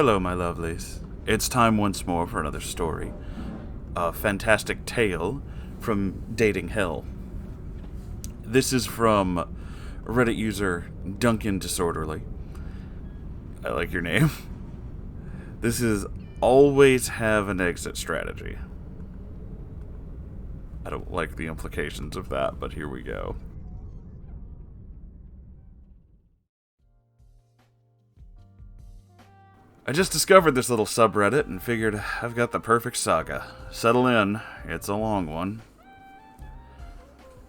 Hello, my lovelies. It's time once more for another story. A fantastic tale from Dating Hell. This is from Reddit user Duncan Disorderly. I like your name. This is always have an exit strategy. I don't like the implications of that, but here we go. I just discovered this little subreddit and figured I've got the perfect saga. Settle in, it's a long one.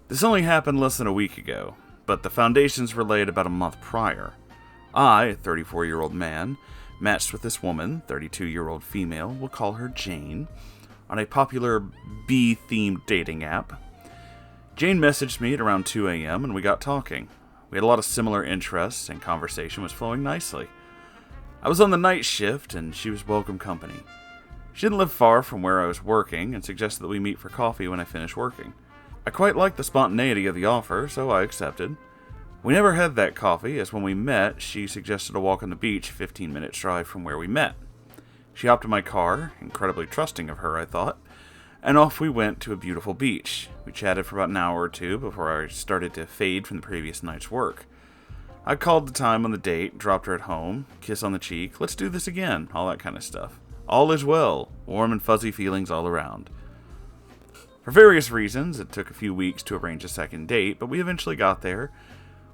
This only happened less than a week ago, but the foundations were laid about a month prior. I, a 34-year-old man, matched with this woman, 32-year-old female, we'll call her Jane, on a popular bee-themed dating app. Jane messaged me at around 2 a.m. and we got talking. We had a lot of similar interests and conversation was flowing nicely. I was on the night shift, and she was welcome company. She didn't live far from where I was working, and suggested that we meet for coffee when I finished working. I quite liked the spontaneity of the offer, so I accepted. We never had that coffee, as when we met, she suggested a walk on the beach 15 minutes drive from where we met. She hopped in my car, incredibly trusting of her, I thought, and off we went to a beautiful beach. We chatted for about an hour or two before I started to fade from the previous night's work. I called the time on the date, dropped her at home, kiss on the cheek, let's do this again, all that kind of stuff. All is well, warm and fuzzy feelings all around. For various reasons, it took a few weeks to arrange a second date, but we eventually got there.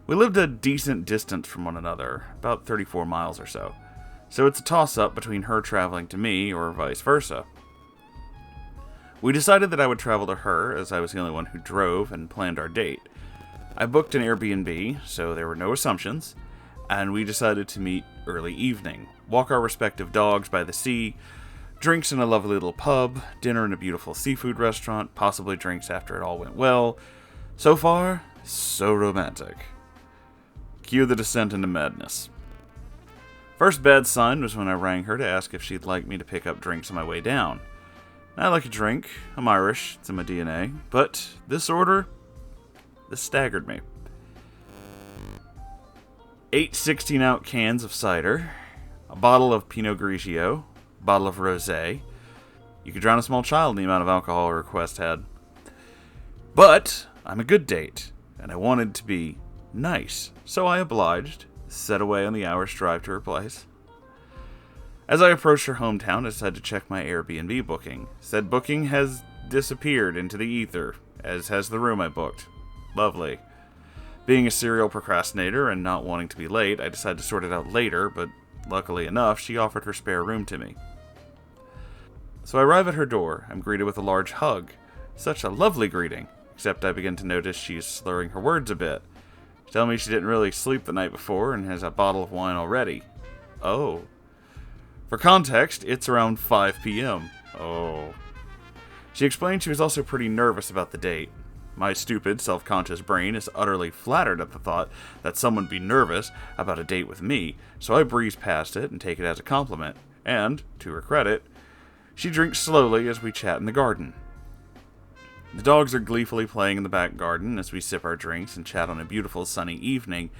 We lived a decent distance from one another, about 34 miles or so. So it's a toss-up between her traveling to me or vice versa. We decided that I would travel to her, as I was the only one who drove and planned our date. I booked an Airbnb, so there were no assumptions, and we decided to meet early evening, walk our respective dogs by the sea, drinks in a lovely little pub, dinner in a beautiful seafood restaurant, possibly drinks after it all went well. So far, so romantic. Cue the descent into madness. First bad sign was when I rang her to ask if she'd like me to pick up drinks on my way down. I like a drink, I'm Irish, it's in my DNA, but this order... This staggered me. 8 16-ounce cans of cider, a bottle of Pinot Grigio, a bottle of rosé. You could drown a small child in the amount of alcohol her request had. But I'm a good date, and I wanted to be nice, so I obliged, set away on the hour's drive to her place. As I approached her hometown, I decided to check my Airbnb booking. Said booking has disappeared into the ether, as has the room I booked. Lovely. Being a serial procrastinator and not wanting to be late, I decided to sort it out later, but luckily enough, she offered her spare room to me. So I arrive at her door. I'm greeted with a large hug. Such a lovely greeting, except I begin to notice she's slurring her words a bit. She tells me she didn't really sleep the night before and has a bottle of wine already. Oh. For context, it's around 5 p.m. Oh. She explained she was also pretty nervous about the date. My stupid, self-conscious brain is utterly flattered at the thought that someone would be nervous about a date with me, so I breeze past it and take it as a compliment. And, to her credit, she drinks slowly as we chat in the garden. The dogs are gleefully playing in the back garden as we sip our drinks and chat on a beautiful sunny evening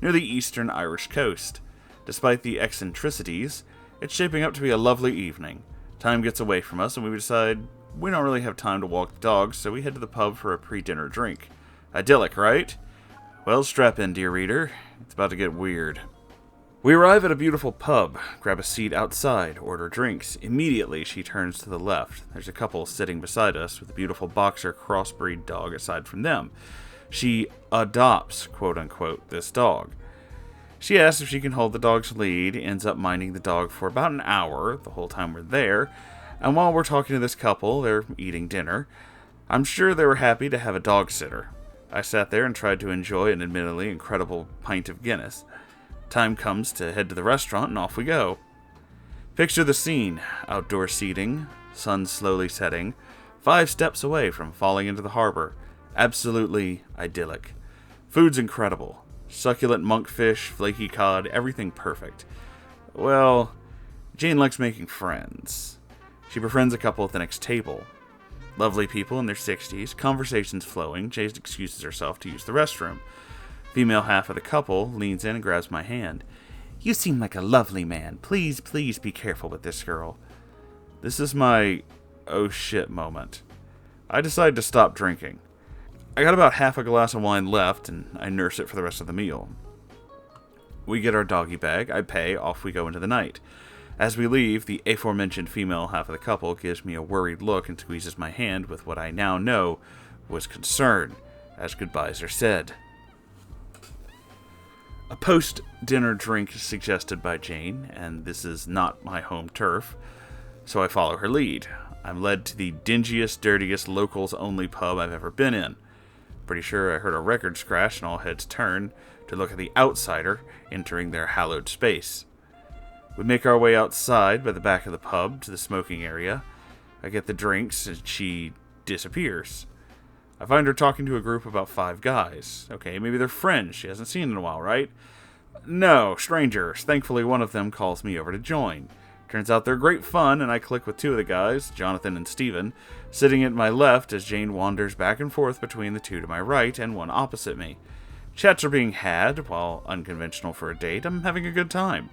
near the eastern Irish coast. Despite the eccentricities, it's shaping up to be a lovely evening. Time gets away from us and we decide we don't really have time to walk the dogs, so we head to the pub for a pre-dinner drink. Idyllic, right? Well, strap in, dear reader. It's about to get weird. We arrive at a beautiful pub, grab a seat outside, order drinks. Immediately, she turns to the left. There's a couple sitting beside us with a beautiful boxer crossbreed dog aside from them. She adopts, quote-unquote, this dog. She asks if she can hold the dog's lead, ends up minding the dog for about an hour, the whole time we're there. And while we're talking to this couple, they're eating dinner. I'm sure they were happy to have a dog sitter. I sat there and tried to enjoy an admittedly incredible pint of Guinness. Time comes to head to the restaurant and off we go. Picture the scene. Outdoor seating, sun slowly setting, 5 steps away from falling into the harbor. Absolutely idyllic. Food's incredible. Succulent monkfish, flaky cod, everything perfect. Well, Jane likes making friends. She befriends a couple at the next table. Lovely people in their 60s, conversations flowing. Jane excuses herself to use the restroom. Female half of the couple leans in and grabs my hand. You seem like a lovely man. Please, please be careful with this girl. This is my oh shit moment. I decide to stop drinking. I got about half a glass of wine left, and I nurse it for the rest of the meal. We get our doggy bag, I pay, off we go into the night. As we leave, the aforementioned female half of the couple gives me a worried look and squeezes my hand with what I now know was concern, as goodbyes are said. A post-dinner drink is suggested by Jane, and this is not my home turf, so I follow her lead. I'm led to the dingiest, dirtiest, locals-only pub I've ever been in. Pretty sure I heard a record scratch and all heads turn to look at the outsider entering their hallowed space. We make our way outside by the back of the pub to the smoking area. I get the drinks, and she disappears. I find her talking to a group of about 5 guys. Okay, maybe they're friends she hasn't seen in a while, right? No, strangers. Thankfully, one of them calls me over to join. Turns out they're great fun, and I click with 2 of the guys, Jonathan and Steven, sitting at my left as Jane wanders back and forth between the 2 to my right and one opposite me. Chats are being had, while unconventional for a date. I'm having a good time.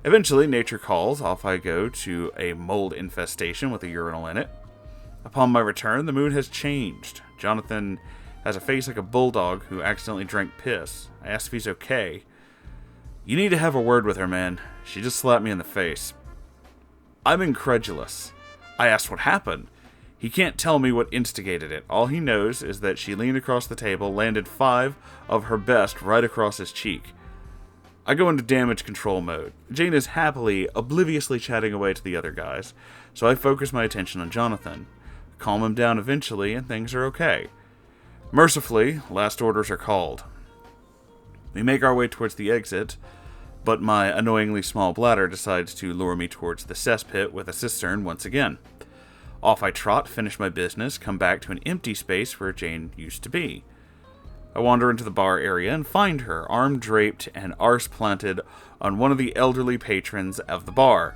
Eventually, nature calls. Off I go to a mold infestation with a urinal in it. Upon my return, the mood has changed. Jonathan has a face like a bulldog who accidentally drank piss. I ask if he's okay. You need to have a word with her, man. She just slapped me in the face. I'm incredulous. I asked what happened. He can't tell me what instigated it. All he knows is that she leaned across the table, landed 5 of her best right across his cheek. I go into damage control mode. Jane is happily, obliviously chatting away to the other guys, so I focus my attention on Jonathan. Calm him down eventually, and things are okay. Mercifully, last orders are called. We make our way towards the exit, but my annoyingly small bladder decides to lure me towards the cesspit with a cistern once again. Off I trot, finish my business, come back to an empty space where Jane used to be. I wander into the bar area and find her, arm draped and arse planted on one of the elderly patrons of the bar.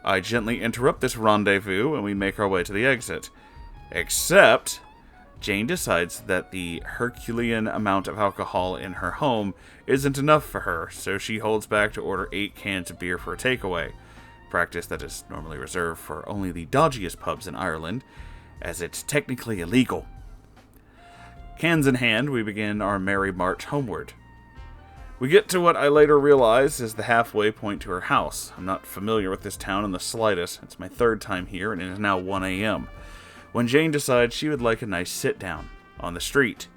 I gently interrupt this rendezvous and we make our way to the exit. Except, Jane decides that the Herculean amount of alcohol in her home isn't enough for her, so she holds back to order 8 cans of beer for a takeaway. Practice that is normally reserved for only the dodgiest pubs in Ireland, as it's technically illegal. Cans in hand, we begin our merry march homeward. We get to what I later realize is the halfway point to her house. I'm not familiar with this town in the slightest. It's my 3rd time here, and it is now 1 a.m. when Jane decides she would like a nice sit-down on the street.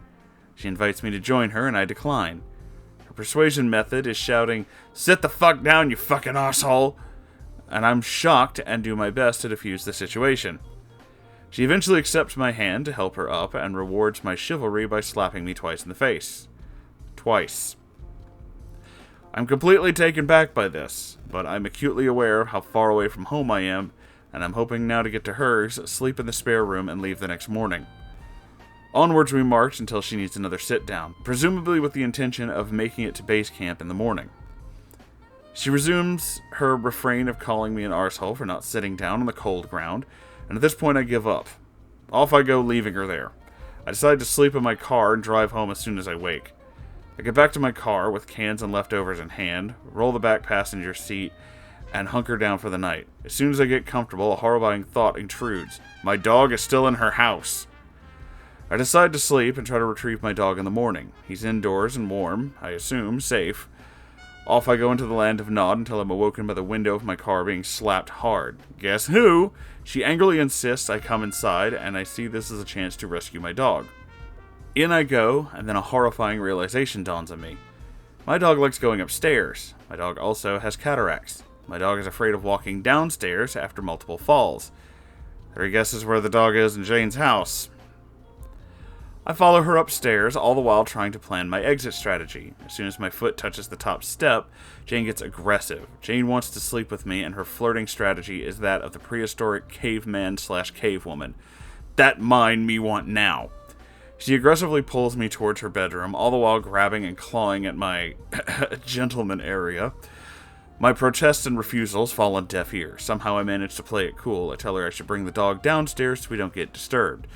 She invites me to join her, and I decline. Her persuasion method is shouting, "Sit the fuck down, you fucking asshole!" And I'm shocked and do my best to defuse the situation. She eventually accepts my hand to help her up and rewards my chivalry by slapping me twice in the face. Twice. I'm completely taken back by this, but I'm acutely aware of how far away from home I am, and I'm hoping now to get to hers, sleep in the spare room, and leave the next morning. Onwards we march until she needs another sit-down, presumably with the intention of making it to base camp in the morning. She resumes her refrain of calling me an arsehole for not sitting down on the cold ground, and at this point I give up. Off I go, leaving her there. I decide to sleep in my car and drive home as soon as I wake. I get back to my car with cans and leftovers in hand, roll the back passenger seat, and hunker down for the night. As soon as I get comfortable, a horrifying thought intrudes. My dog is still in her house. I decide to sleep and try to retrieve my dog in the morning. He's indoors and warm, I assume, safe. Off I go into the land of Nod until I'm awoken by the window of my car being slapped hard. Guess who? She angrily insists I come inside, and I see this as a chance to rescue my dog. In I go, and then a horrifying realization dawns on me. My dog likes going upstairs. My dog also has cataracts. My dog is afraid of walking downstairs after multiple falls. 3 guesses where the dog is in Jane's house. I follow her upstairs, all the while trying to plan my exit strategy. As soon as my foot touches the top step, Jane gets aggressive. Jane wants to sleep with me, and her flirting strategy is that of the prehistoric caveman/cavewoman. That mine me want now. She aggressively pulls me towards her bedroom, all the while grabbing and clawing at my gentleman area. My protests and refusals fall on deaf ears. Somehow I manage to play it cool. I tell her I should bring the dog downstairs so we don't get disturbed.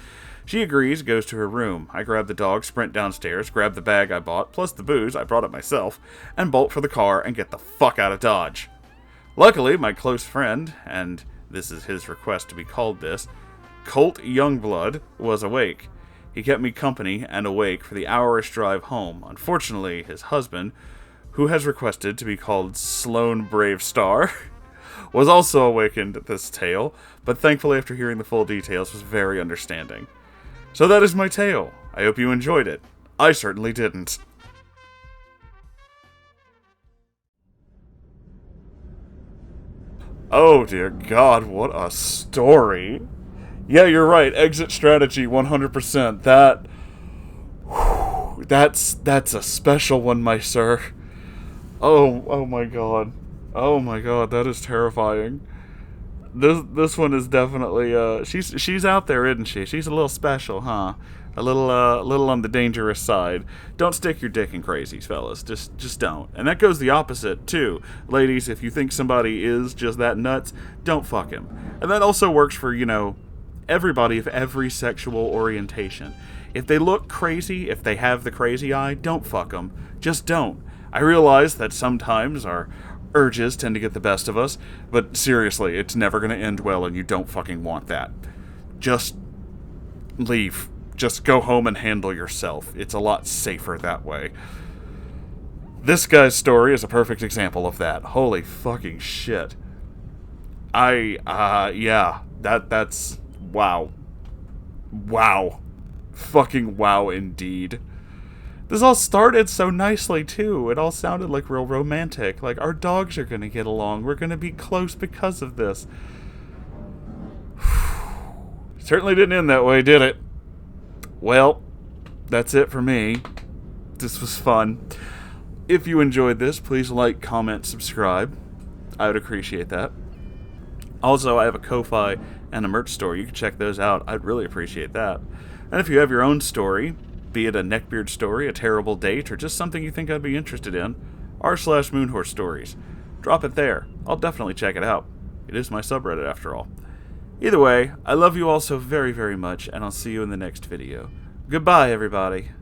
She agrees, goes to her room. I grab the dog, sprint downstairs, grab the bag I bought, plus the booze, I brought it myself, and bolt for the car and get the fuck out of Dodge. Luckily, my close friend, and this is his request to be called this, Colt Youngblood, was awake. He kept me company and awake for the hourish drive home. Unfortunately, his husband, who has requested to be called Sloan Brave Star, was also awakened at this tale, but thankfully after hearing the full details was very understanding. So that is my tale. I hope you enjoyed it. I certainly didn't. Oh dear God, what a story. Yeah, you're right. Exit strategy 100%. That's a special one, my sir. Oh my God. Oh my God, that is terrifying. This one is definitely she's out there, isn't she? She's a little special, huh? A little on the dangerous side. Don't stick your dick in crazies, fellas. Just don't. And that goes the opposite too. Ladies, if you think somebody is just that nuts, don't fuck him. And that also works for, everybody of every sexual orientation. If they look crazy, if they have the crazy eye, don't fuck them. Just don't. I realize that sometimes our urges tend to get the best of us, but seriously, it's never going to end well and you don't fucking want that. Just leave. Just go home and handle yourself. It's a lot safer that way. This guy's story is a perfect example of that. Holy fucking shit. Yeah, that's wow. Wow. Fucking wow indeed. This all started so nicely, too. It all sounded like real romantic. Like, our dogs are gonna get along. We're gonna be close because of this. Certainly didn't end that way, did it? Well, that's it for me. This was fun. If you enjoyed this, please like, comment, subscribe. I would appreciate that. Also, I have a Ko-Fi and a merch store. You can check those out. I'd really appreciate that. And if you have your own story, be it a neckbeard story, a terrible date, or just something you think I'd be interested in, r/Moonhorse Stories. Drop it there. I'll definitely check it out. It is my subreddit after all. Either way, I love you all so very, very much, and I'll see you in the next video. Goodbye, everybody.